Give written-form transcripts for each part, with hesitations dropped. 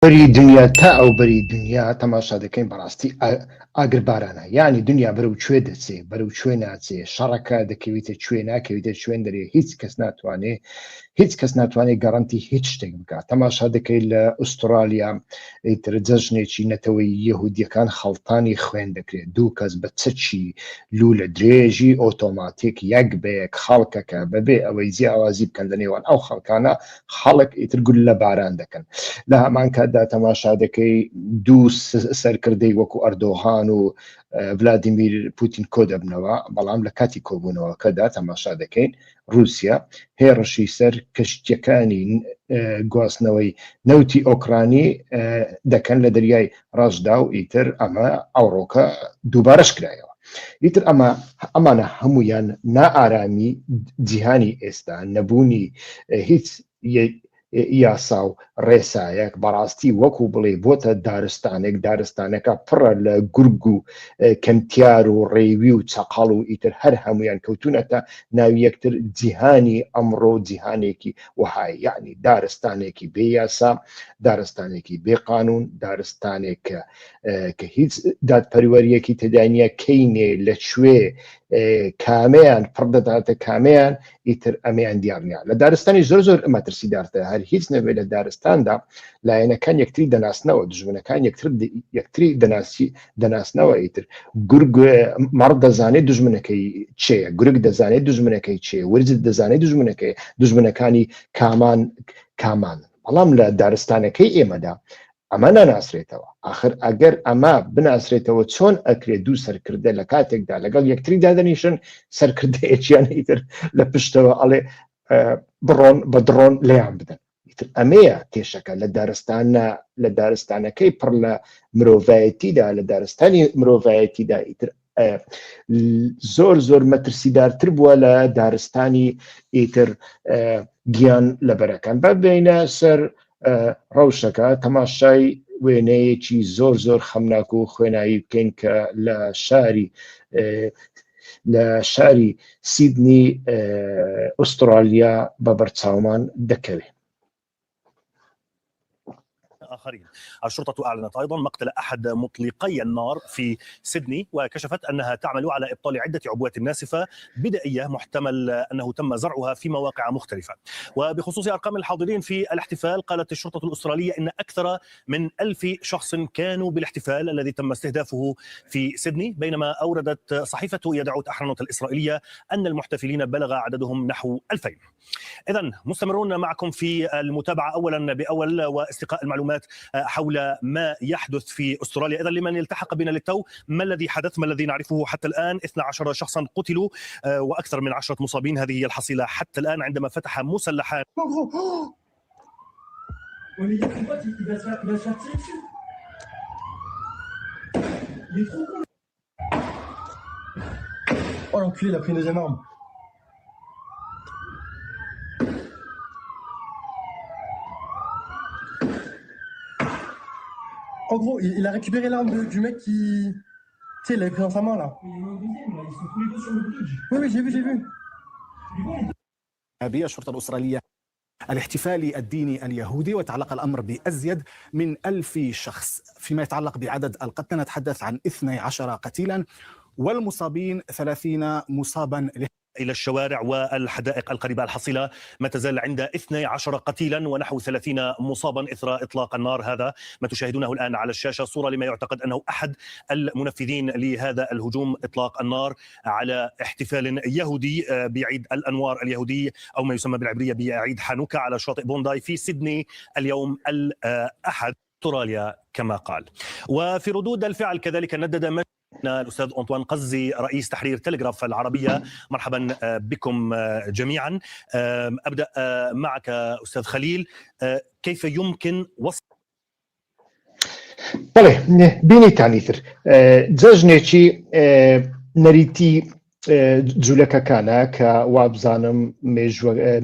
بری دنیا تا ئەو بەری دنیا تەماشا دەکەین بەڕاستی ئاگربارانە، یعنی دنیا بەرەو کوێ دەچێ، بەرەو کوێ ناچێ، شەڕەکە دەکەوێتە کوێ، ناکەوێتە شوێن دەرێ، هیچ کەس ناتوانێت گەڕەنتی هیچ شتێک بکات. تەماشا دەکەیت لە ئوسترالیا ئیتر جەژنێکی نەتەوەی یەهودیەکان خەڵتانی خوێن دەکرێت، دوو کەس بە چەکی لوو لە درێژی ئۆتۆماتیک یەک بەیەک خەڵکەکە بەبێ ئەوەی جیاوازی بکەن لە نێوان ئەو خەڵکانە، خەڵک ئیتر گول لە باران دەکەن. لە هەمان کاتدا تەماشا دەکەی دوو سەرکردەی وەکو ئەردۆغان و ڤلادیمیر پوتین کۆ دەبنەوە، بەڵام لە کاتی کۆبوونەوەکەدا تەماشا دەکەین رووسیا هێرشی سەر کەشتیەکانی گواستنەوەی نەوتی ئۆکرانی دەکەن لە دەریای ڕەشدا و ئیتر ئەمە ئەوڕۆکە دووبارەش کرایەوە. ئیتر ئەمانە هەمویان نائارامی جیهانی ئێستا، نەبوونی هیچ یاسا و ڕێسایەک بەڕاستی وەکو بڵێ بۆتە دارستانەکە پڕە لە گورگ و کەمتیار و ڕێوی و چەقەڵ و ئیتر هەر هەمویان کەوتونەتە ناوی یەکتر جیهانی ئەمڕۆ، جیهانێکی وهای، یعنی دارستانێکی بێ یاسا، دارستانێکی بێ قانون، دارستانێک کە هیچ دادپەروەریەکی تێدانە کەینێ لەکوێ کامەیان پڕ دەداتە کامەیان ئیتر ئەمەیان دیارنیا. لە دارستانی زۆر مەترسیدارتە، هەر هیچ نەبێت لە دارستاندا لایەنەکان یەکتری دەناسنەوە، دژمنەکان یەکتری دەناسنەوە، ئیتر گورگ مەڕ دەزانێت دژمنەکەی چێە، گورگ دەزانێت دژمنەکەی چێ، ورجت دەزانێت دژمنەکانی کامان. بەڵام لە دارستانەکەی ئێمەدا ئەمە ناناسرێتەوە. ئاخر ئەگەر ئەمە بناسرێتەوە چۆن ئەکرێت دوو سەرکردە لە کاتێکدا لەگەڵ یەکتری دادەنیشن، سەرکردەیەکیان ئیتر لە پشتەوە ئەڵێ بڕۆن بە درۆن لەیان بدەن. ئیتر ئەمەیە کێشەکە لە دارستانەکەی پڕ لە مرۆڤایەتیدا، لە دارستانی مرۆڤایەتیدا ئیتر زۆر مەترسیدارتر بووە لە دارستانی ئیتر گیان لەبەرەکان. ببینە سەر ڕەوشەکە تەماشای وێنەیەکی زۆر خەمناک و خوێنایی بکەین کە لە شاری سیدنی ئوسترالیا بە بەرچاومان دەکەوێت. آخرين. الشرطة أعلنت أيضا مقتل أحد مطلقي النار في سيدني، وكشفت أنها تعمل على إبطال عدة عبوات ناسفة بدائية محتمل أنه تم زرعها في مواقع مختلفة. وبخصوص أرقام الحاضرين في الاحتفال، قالت الشرطة الأسترالية أن أكثر من 1000 شخص كانوا بالاحتفال الذي تم استهدافه في سيدني، بينما أوردت صحيفة يدعوت أحرنوت الإسرائيلية أن المحتفلين بلغ عددهم نحو 2000. إذن مستمرون معكم في المتابعة أولا بأول واستقاء المعلومات حول ما يحدث في أستراليا. إذن لمن التحق بنا للتو، ما الذي حدث، ما الذي نعرفه حتى الآن؟ 12 شخصا قتلوا وأكثر من 10 مصابين، هذه هي الحصيلة حتى الآن عندما فتح مسلحان. En gros, il a récupéré l'arme du mec qui... Tu sais, il l'avait pris dans sa main, là. Ils sont tous les deux sur le bridge. Oui, j'ai vu. الشرطة الأسترالية الاحتفال الديني اليهودي، ويتعلق الأمر بأزيد من 1000 شخص. فيما يتعلق بعدد القتلى نتحدث عن 12 قتيلا والمصابين 30 مصابا. إلى الشوارع والحدائق القريبة، الحصيلة ما تزال عند 12 قتيلا ونحو 30 مصابا إثر إطلاق النار. هذا ما تشاهدونه الآن على الشاشة، صورة لما يعتقد أنه أحد المنفذين لهذا الهجوم، إطلاق النار على احتفال يهودي بعيد الأنوار اليهودي، أو ما يسمى بالعبرية بعيد حانوكا، على شاطئ بونداي في سيدني اليوم الأحد استراليا كما قال. وفي ردود الفعل كذلك ندد الأستاذ أنطوان قزي رئيس تحرير تلغراف العربية. مرحبا بكم جميعا. أبدأ معك أستاذ خليل، كيف يمكن وصف بینی تانیتر جەژنێکی نەریتی جوولەکەکانە کە وابزانم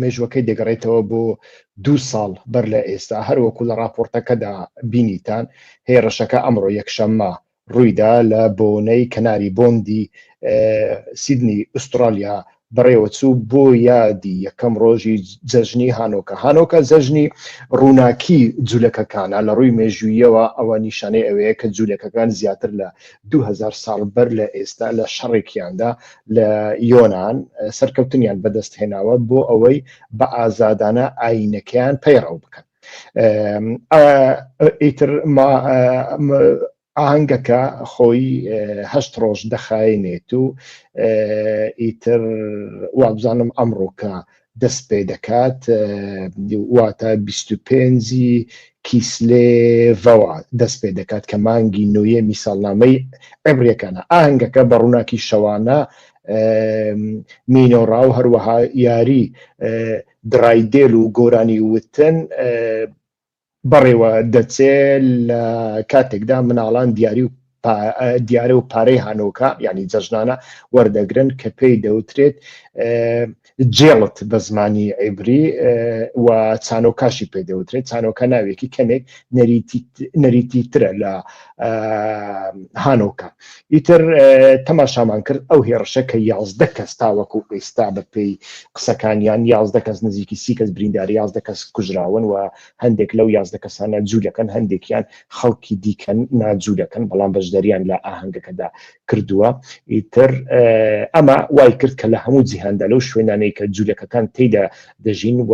مێژوەکەی دەگەڕێتەوە بۆ 2 ساڵ بەر لە ئێستا، هەروەکو لە راپۆرتەکەدا بینیتان هێرشەکە ئەمڕۆ یەکشەممە ڕوویدا لە بۆنەی کەناری بۆندی سیدنی ئوسترالیا بەڕێوە چوو بۆ یادی یەکەم ڕۆژی جەژنی هانۆکە جەژنی ڕووناکی جوولەکەکانە لە ڕووی مێژوویەوە ئەوە نیشانەی ئەوەیە کە جوولەکەکان زیاتر لە 2000 ساڵ بەر لە ئێستا لە شەڕێکیاندا لە یۆناان سەرکەوتنیان بەدەست هێناوە بۆ ئەوەی بە ئازادانە ئاینەکەیان پەیڕەو بکەن. ئیتر ئاهەنگەکە خۆی 8 ڕۆژ دەخایێنێت و ئیتر وابزانم ئەمڕۆکە دەست پێ دەکات واتە 25 کیسلێڤەوە دەست پێ دەکات کە مانگی نوێمی ساڵنامەی عیبرەکانە. ئاهەنگەکە بە ڕووناکی شەوانە مینۆڕا و هەروەها یاری درایدێل و گۆرانی وتن بەڕێوە دەچێت لە کاتێکدا مناڵان دیارە و پارەی هانۆکە یعنی جەژنانە وەردەگرن کە پێی دەوترێت جێڵت بە زمانی عیبری و چانۆکاشی پێ دەوترێت. چانۆکە ناوێکی کەمێک نەریتی ترە لە هانۆکە. ئیتر تەماشامان کرد ئەو هێرشە کە 11 کەس تاوەکو ئێستا بە پێی قسەکانیان 11 کەس نزیکی 30 کەس برینداری 11 کەس کوژراون و هەندێک لەو 11 کەسانە جوولەکەن هەندێکیان خەڵکی دیکەن ناجوولەکەن بەڵام بەشدەریان لە ئاهەنگەکەدا کردووە. ئیتر ئەمە وای کرد کە لە هەموو جیهاندا لەو شوێنانەی کە جوولەکەکان تێیدا دەژین و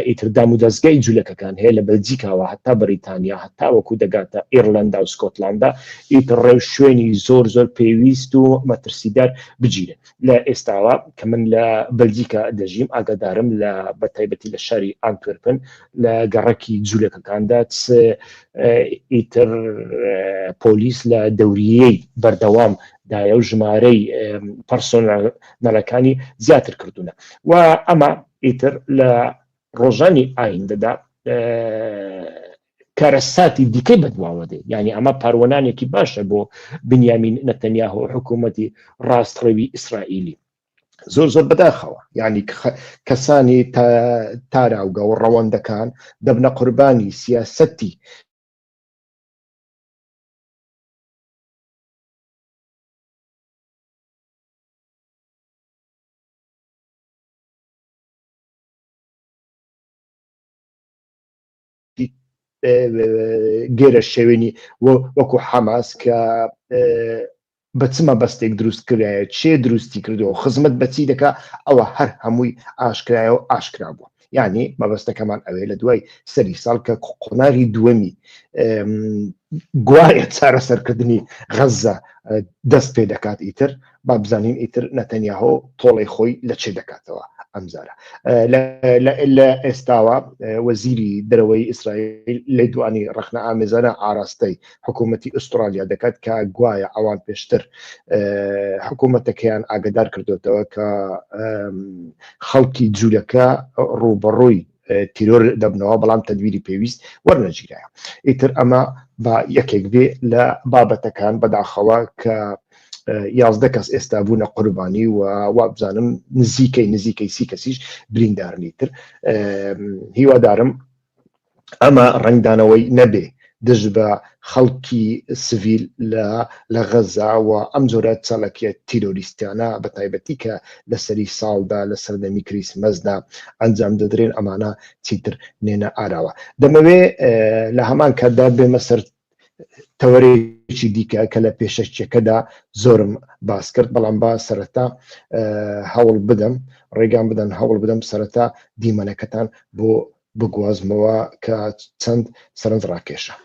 ئیتر دام و دەستگای جوولەکەکان هەیە لە بەلجیکاوە هەتا بەریتانیا هەتا وەکو دەگاتە ئێرلندا و سکۆتلاندا ئیتر ڕێو شوێنی زۆر پێویست و مەترسیدار بگیرن. لە ئێستاوە کە من لە بەلجیکا دەژیم ئاگادارم لە بەتایبەتی لە شاری ئانتوێرپن لە گەڕەکی جوولەکەکاندا ئیتر پۆلیس لە دەوریەی بەردەوام دایە و ژمارەی پەرسۆنەلەکانی زیاتر کردوونە و ئەمە ئیتر لە ڕۆژانی ئایندەدا کارەساتی دیکەی بەدواوە دێ. یعنی ئەمە پاروەنانێکی باشە بۆ بنیامین نەتەنیاهو و حکوومەتی ڕاستڕەوی ئیسرائیلی زۆر بەداخەوە. یعنی کەسانی تاراوگە و ڕەوەندەکان دەبنە قوربانی سیاسەتی گێرە شێوێنی وەکو حەماس کە بەچمە بەستێک دروست کردایە چێ دروستی کردەوە خزمەت بەچی دەکا ئەوە هەر هەمووی ئاشکرایە و ئاشکرا بووە. یعنی مەبەستەکەمان ئەوەیە لە دوای سەری ساڵ کە قۆناغی دووەمی گوایە چارەسەرکردنی غەزە دەست پێ دەکات ئیتر با بزانین ئیتر نەتەنیاهۆ تۆڵی خۆی لە چێ دەکاتەوە. ئەمزارە لە ئێستاوە وەزیری دەرەوەی ئیسرائیل لە دوانی ڕخنە ئامێزانە ئاراستەی حکوومەتی ئوسترالیا دەکات کە گوایە ئەوان پێشتر حکوومەتەکەیان ئاگدار کردوێتەوە کە خەڵکی جوولەکە ڕوبەڕووی تیرۆر دەبنەوە بەڵام تەدویری پێویست وەرنەگیرایە. ئیتر ئەمە بە یەکێک بێ لە بابەتەکان بەداخەوە کە 11 کەس ئێستا بوونە قوربانی و وابزانم نزیکەی 30 کەسیش بریندارنیتر. هیوادارم ئەمە ڕنگدانەوەی نەبێ دژ بە خەڵکی سڤیل لە غەزا و ئەم جۆرە چاڵەکیە تیرۆریستیانە بەتایبەتی کە لە سەری ساڵدا لە سەردەمی کریسمەسدا ئەنجام دەدرێن ئەمانە چیتر نێنە ئاراوە. دەمەوێ لە هەمان کاتدا بێمە سەر تەوەرێکی دیکە کە لە پێشەشتێکەدا زۆرم باس کرد بەڵام با سەرەتا هەوڵ بدەم ڕێگان بدەن هەوڵ بدەم سەرەتا دیمەنەکەتان بۆ بگوازمەوە کە چەند سەرنج ڕاکێشە.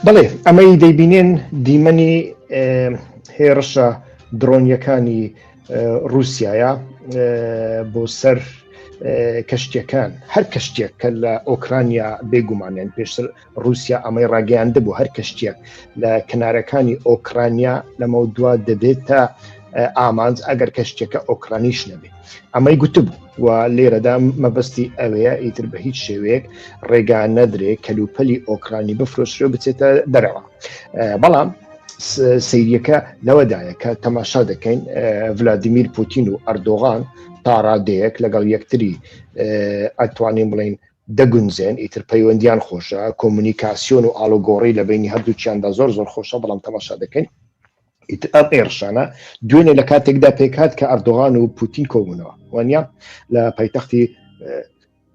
بەڵێ ئەمەی دەیبینێن دیمەنی هێرشە درۆنیەکانی رووسایە بۆ سەر کەشتیەکان هەر کەشتێک کە لە ئۆکرانیا بێگومانیان پێشتر رووسیا ئەمەی ڕاگەیاندە بوو هەر کەشتێک لە کنارەکانی ئۆکرانیا لەمە دوا دەبێتە ئامانج ئەگەر کەشتێکە ئۆکرانیش نەبێ ئەمەی گوتبوو و لێرەدا مەبەستی ئەوەیە ئیتر بە هیچ شێوەیەک ڕێگا نەدرێ کەلوپەلی ئۆکرانی بفرۆشرێ بچێتە دەرەوە بەڵام سەیریەکە لەوەدایە کە تەماشا دەکەین ڤلادیمیر پوتین و ئەردۆغان تا ڕادەیەک لەگەڵ یەکتری ئەتوانین بڵین دەگونجێن ئیتر پەیوەندیان خۆشە کۆمونیکاسیۆن و ئالۆگۆڕی لە بینی هەردووچیاندا زۆر زۆر خۆشە بەڵام تەماشا دەکەین ئەم ئێرشانە دوێنێ لە کاتێکدا پێکات کە ئەردۆغان و پوتین کۆبوونەوە وانیا لە پایتەختی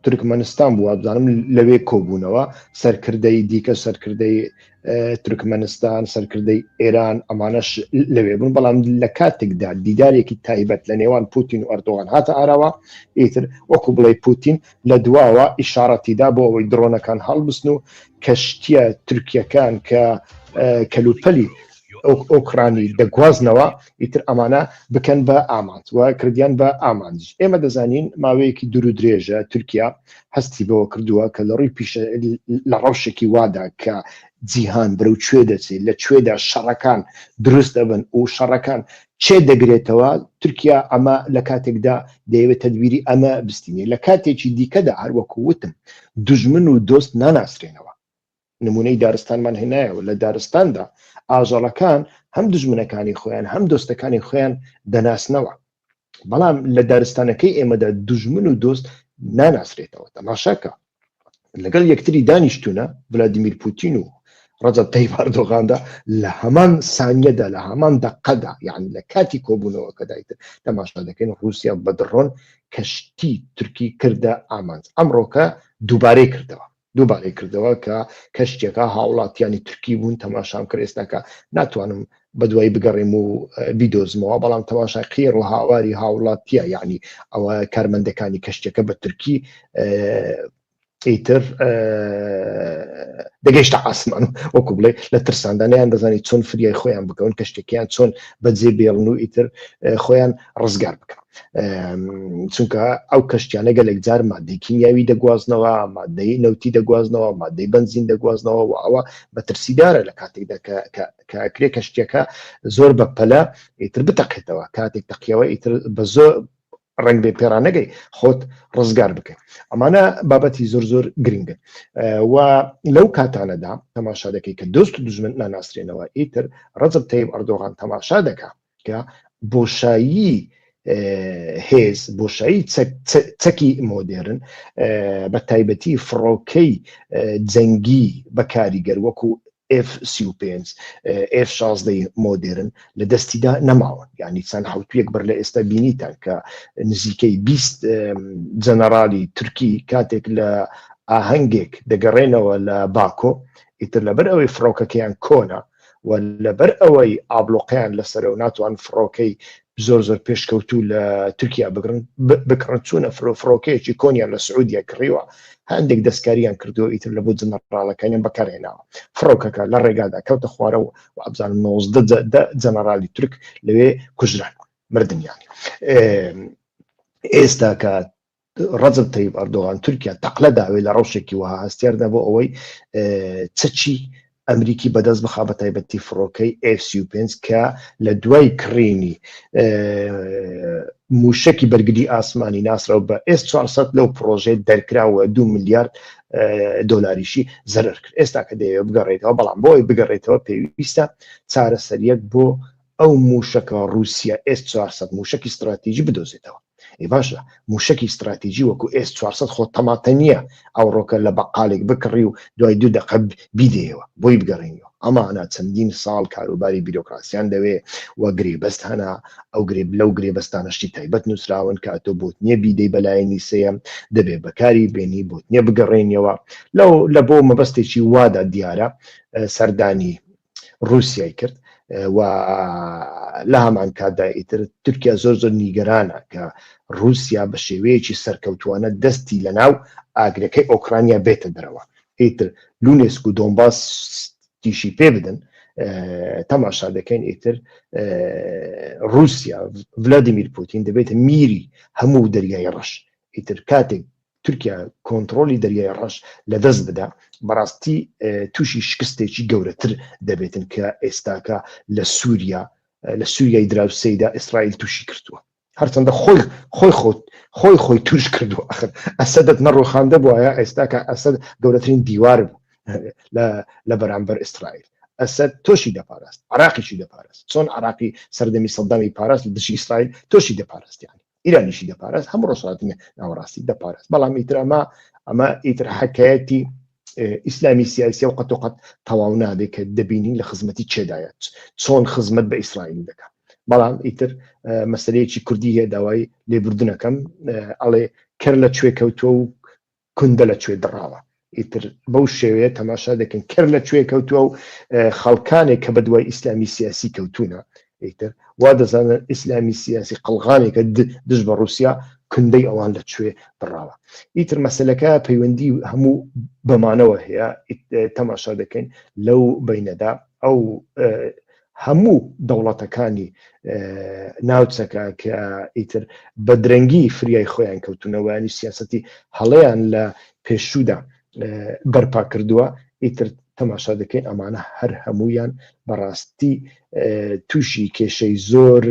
تورکمەنستان بووە بزانم لەوێ کۆبوونەوە سەرکردەی دیکە سەرکردەی تورکمەنستان سەرکردەی ئێران ئەمانەش لەوێ بوون بەڵام لە کاتێکدا دیدارێکی تایبەت لە نێوان پوتین و ئەردۆغان هاتە ئاراوە ئیتر وەکو بڵێ پوتین لە دواوە ئیشارەتیدا بۆ ئەوەی درۆنەکان هەڵبستن و کەشتیە تورکیەکان کە کەلوپەلی ئۆکرانی دەگوازنەوە ئیتر ئەمانە بکەن بە ئامانج و کردیان بە ئامانج ئێمە دەزانین ماوەیەکی دوور و درێژە تورکیا هەستی بەوە کردووە کە لە ڕووی پیشە لە ڕەوشێکی وادا کە جیهان بەرەو کوێ دەچێت لە کوێدا شەڕەکان دروست دەبن و شەڕەکان چێ دەگرێتەوە تورکیا ئەمە لە کاتێکدا دەیەوێت تەدبیری ئەمە بستینێ لە کاتێکی دیکەدا هەروەکو وتم دوژمن و دۆست ناناسرێنەوە نمونەی دارستانمان هێنایەوە لە دارستاندا ئاژەڵەکان هەم دژمنەکانی خۆیان هەم دۆستەکانی خۆیان دەناسنەوە بەڵام لە دارستانەکەی ئێمەدا دوژمن و دۆست ناناسرێتەوە تەماشاکە لەگەڵ یەکتری دانیشتونە ڤلادیمیر پوتین و ڕەجەب تەیب ئەردۆغاندا لە هەمان سانیەدا لە هەمان دەقەدا یعنی لە کاتی کۆبوونەوەکەدا ئیتر تەماشا دەکەین رووسیا بە درۆن کەشتی تورکی کردە ئامانج ئەمڕۆکە دووبارەی کردەوە کە کەشتێکە هاوڵاتیانی تورکی بوون تەماشام کرد ئێستاکە ناتوانم بەدوای بگەڕێم و بیدۆزمەوە بەڵام تەماشا قێر و هاواری هاوڵاتیە یعنی ئەوە کارمەندەکانی کەشتێکە بە تورکی ئیتر دەگەیشتە ئاسمان وەکو بڵێ لە ترساندانیان دەزانی چۆن فریای خۆیان بکەون کەشتێکیان چۆن بەجێ بێڵن و ئیتر خۆیان ڕزگار بکەن چونکە ئەو کەشتیانە گەلێک جار مادەی کیمیاوی دەگوازنەوە مادەی نەوتی دەگوازنەوە مادەی بنزین دەگوازنەوە و ئەوە بەترسیدارە لە کاتێکدا کە ئەکرێ کەشتێکە زۆر بە پەلە ئیتر بتەقێتەوە کاتێک تەقیەوە ئیتر بە زۆر ڕنگ بێ پێرانەگەی خۆت ڕزگار بکەین ئەمانە بابەتی زۆر زۆر گرنگن و لەو کاتانەدا تەماشا دەکەی کە دۆست و دژمن ناناسرێنەوە ئیتر ڕەجەب تەیب ئەردۆغان تەماشا دەکا کە بۆشایی هێز بۆشایی چەکی مۆدێرن بە تایبەتی فڕۆکەی جەنگی بەکاریگەر وەکو F-35 F-16 مۆدێرن لە دەستیدا نەماون یعنی چەند حوتویەک بەر لە ئێستا بینیتان کە نزیکەی 20 جەنەرالی تورکی کاتێک لە ئاهەنگێک دەگەڕێنەوە لە باکۆ ئیتر لەبەر ئەوەی فڕۆکەکەیان کۆنا و لەبەر ئەوەی ئابلۆقیان لەسەر و ناتوان فڕۆکەی زۆر زۆر پێشکەوتوو لە تورکیا بکڕن چوونە فڕۆکەیەکی کۆنیان لە سعودیا کڕیوە هەندێک دەستکاریان کردو ئیتر لە بۆ جەنەڕاڵەکانیان بەکارهێناوە فڕۆکەکە لە ڕێگادا کەوتە خوارەوە و ئەبزانم 19 جەنەرالی تورک لەوێ کوژران مردنیانی ئێستا کە ڕەجەب تەیب ئەردۆغان تورکیا تەقلە داوێ لە ڕەوشێکی وها هەستیاردا بۆ ئەوەی چەکی ئەمریکی بەدەست بخا بە تایبەتی فڕۆکەی F-35 کە لە دوای کڕینی موشکی بەرگری ئاسمانی ناسرەوە بە S-400 لەو پرۆژێ دەرکراوە 2 میلیارد دۆلاریشی زەرەر کرد ئێستا کە دەیەوێت بگەڕێتەوە بەڵام بۆی بگەڕێتەوە پێویستە چارەسەریەک بۆ ئەو موشکە رووسیا S-400 موشکی استراتیژی بدۆزێتەوە باشە موشکی استراتیژی وەکو S-400 خۆ تەماتە نییە ئەو ڕۆکە لە بەقالێک بکڕی و دوای 2 دقە بیدەیەوە بۆی بگەڕێنەوە ئەمانە چەندین ساڵ کاروباری بیرۆکراسیان دەوێ وە گرێبەست هەنا ئەو لەو گرێبەستانەشتی تایبەت نووسراون کە ئەتۆ بۆت نییە بیدەی بەلایەنی سەیە دەبێت بەکاری بێنی بۆت نییە بگەڕێنیەوە لە بۆ مەبەستێکی وادا دیارە سەردانی رووسیای کرد و لە هەمان کاتدا ئیتر تورکیا زۆر زۆر نیگەرانە کە رووسیا بە شێوەیەکی سەرکەوتوانە دەستی لە ناو ئاگرەکەی ئۆکرانیا بێتە دەرەوە ئیتر لونێسک و دۆنباس تیشی پێ بدەن تەماشا دەکەین ئیتر رووسیا ڤلادیمیر پوتین دەبێتە میری هەموو دەریای ڕەش ئیتر کاتێک تورکیا کۆنتڕۆلی دەریای ڕەش لە دەست بدا بەڕاستی تووشی شکستێکی گەورەتر دەبێتن کە ئێستاکە لە سووریا لە سووریای دراوسەیدا ئیسرائیل تووشی کردووە هەرچەندە خۆی توش کردووە ئەخر ئەسەدت نەڕۆخاندە بووایە ئێستا کە ئەسەد گەورەترین دیوار بوو لە بەرامبەر ئیسرائیل ئەسەد تۆشی دەپاراست عراقیشی دەپاراست چۆن عراقی سەردەمی سەدامی پاراست لە دژی ئیسرائیل تۆشی دەپاراست یانی ئیرانیشی دەپاراست هەموو ڕۆژهاتی ناوەڕاستی دەپاراست بەڵام ئیتر ئەمە ئیتر حکایەتی ئیسلامی سیاسی و قەت و قەت تەواو نابێت کە دەبینین لە خزمەتی چێدایە چۆن خزمەت بە ئیسرائیل دەکات بەڵام ئیتر مەسلەیەکی کوردی هەیە داوای لێبوردنەکەم ئەڵێ کەر لە کوێ کەوتووە و کوندە لە کوێ دڕاوە ئیتر بەو شێوەیە تەماشا دەکەن کەر لە کوێ کەوتووە و خەڵکانێک کە بەدوای ئیسلامی سیاسی کەوتونە ئیتر وا دەزانن ئیسلامی سیاسی قەڵغانێکە دژ بە رووسیا کوندەی ئەوان لە کوێ بڕاوە ئیتر مەسلەکە پەیوەندی هەموو بەمانەوە هەیە تەماشا دەکەین لەو بینەدا ئەو هەموو دەوڵەتەکانی ناوچەکە کە ئیتر بە درەنگی فریای خۆیان کەوتونەوەیانی سیاسەتی هەڵەیان لە پێشوودا بەرپا کردووە ئیتر تەماشا دەکەین ئەمانە هەر هەمویان بەڕاستی تووشی کێشەی زۆر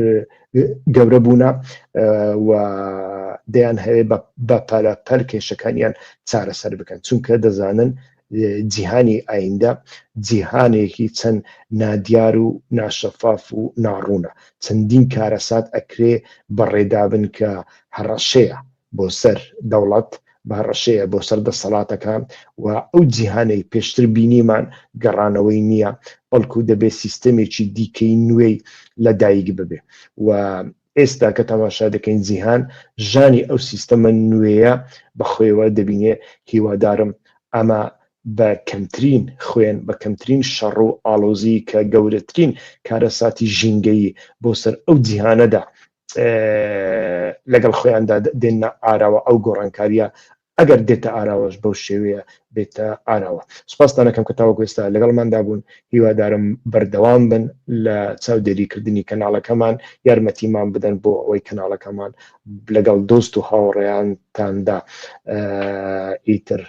گەورە بوونە و دەیان هەیە بە پەلەپەل کێشەکانیان چارەسەر بکەن چونکە دەزانن جیهانی ئایندە جیهانێکی چەند نادیار و ناشەفاف و ناڕوونە چەندین کارەسات ئەکرێ بەڕێدابن کە هەڕەشەیە بۆ سەر دەوڵەت بە هەڕەشەیە بۆ سەر دەسەڵاتەکان و ئەو جیهانەی پێشتر بینیمان گەڕانەوەی نییە بەڵکو دەبێت سیستەمێکی دیکەی نوێی لەدایک ببێ و ئێستا کە تەماشا دەکەین جیهان ژانی ئەو سیستەمە نوێیە بەخۆیەوە دەبینێ هیوادارم ئەمە بە کەمترین خوێن بە کەمترین شەڕ و ئاڵۆزی کە گەورەترین کارەساتی ژینگەیی بۆ سەر ئەو جیهانەدا لەگەڵ خۆیاندا دێنە ئاراوە ئەو گۆڕانکاریە ئەگەر دێتە ئاراوەش بەو شێوەیە بێتە ئاراوە سوپاسدانەکەم کە تاوەکو ئێستا لەگەڵماندا بوون هیوادارم بەردەوام بن لە چاودێریکردنی کەناڵەکەمان یارمەتیمان بدەن بۆ ئەوەی کەناڵەکەمان لەگەڵ دۆست و هاوڕێیانتاندا ئیتر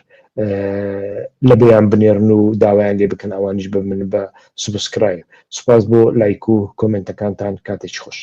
لە بەیان بنێرن و داوایان لێ بکەن ئەوانیش بمن بە سوبسکرایب سوپاس بۆ لایک و کۆمنتەکانتان کاتێکی خۆش